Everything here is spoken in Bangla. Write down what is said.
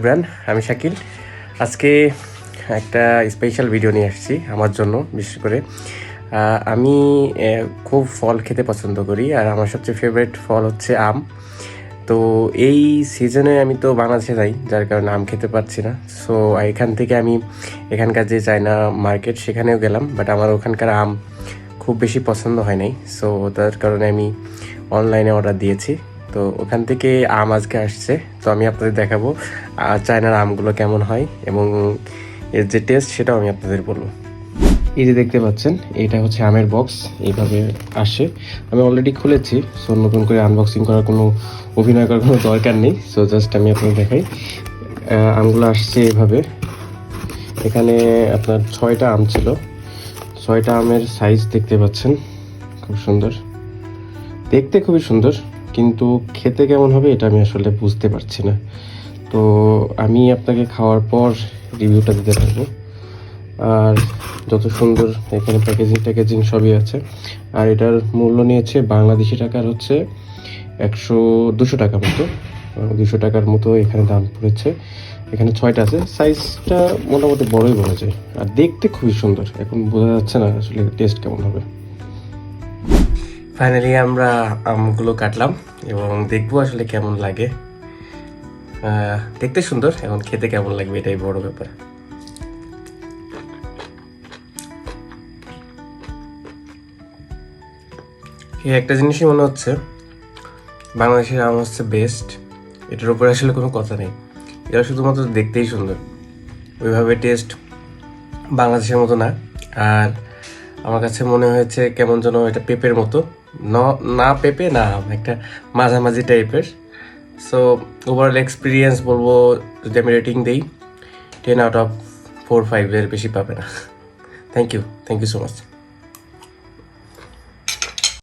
ব্রান, আমি শাকিল। আজকে একটা স্পেশাল ভিডিও নিয়ে আসছি আমার জন্য। বিশেষ করে আমি খুব ফল খেতে পছন্দ করি, আর আমার সবচেয়ে ফেভারিট ফল হচ্ছে আম। তো এই সিজনে আমি তো বাংলাদেশে যাই, যার কারণে আম খেতে পারছি না। সো এখান থেকে আমি এখানকার যে চায়না মার্কেট সেখানেও গেলাম, বাট আমার ওখানকার আম খুব বেশি পছন্দ হয় নাই। সো তার কারণে আমি অনলাইনে অর্ডার দিয়েছি। তো ওখান থেকে আম আজকে আসছে, তো আমি আপনাদের দেখাবো চায়নার আমগুলো কেমন হয় এবং এর যে টেস্ট সেটাও আমি আপনাদের বলবো। এই যে দেখতে পাচ্ছেন, এটা হচ্ছে আমের বক্স, এইভাবে আসে। আমি অলরেডি খুলেছি, সো নতুন করে আনবক্সিং করার কোনো অভিনয় করার কোনো দরকার নেই। সো জাস্ট আমি আপনাদের দেখাই। আমগুলো আসছে এভাবে। এখানে আপনার 6টা আম ছিল। 6টা আমের সাইজ দেখতে পাচ্ছেন, খুব সুন্দর দেখতে, খুবই সুন্দর, কিন্তু খেতে কেমন হবে এটা আমি আসলে বুঝতে পারছি না। তো আমি আপনাকে খাওয়ার পর রিভিউটা দিতে পারবো। আর যত সুন্দর এখানে প্যাকেজিং সবই আছে। আর এটার মূল্য নিয়েছে বাংলাদেশি টাকার হচ্ছে 200 টাকা মতো। 200 টাকার মতো এখানে দাম পড়েছে। এখানে 6টা আছে, সাইজটা মোটামুটি বড়ই বলা যায়। আর দেখতে খুবই সুন্দর, এখন বোঝা যাচ্ছে না আসলে টেস্ট কেমন হবে। ফাইনালি আমরা আমগুলো কাটলাম এবং দেখবো আসলে কেমন লাগে। দেখতে সুন্দর, এখন খেতে কেমন লাগবে এটাই বড় ব্যাপার। এই একটা জিনিসই মনে হচ্ছে, বাংলাদেশের আম হচ্ছে বেস্ট, এটার উপরে আসলে কোনো কথা নেই। এটা শুধুমাত্র দেখতেই সুন্দর, ওইভাবে টেস্ট বাংলাদেশের মতো না। আর আমার কাছে মনে হয়েছে কেমন যেন এটা পেঁপের মতো, না পেঁপে না আম, একটা মাঝামাঝি টাইপের। সো ওভারঅল এক্সপিরিয়েন্স বলবো, যদি আমি রেটিং দিই 10 আউট অফ 4-5 এর বেশি পাবে না। Thank you so much.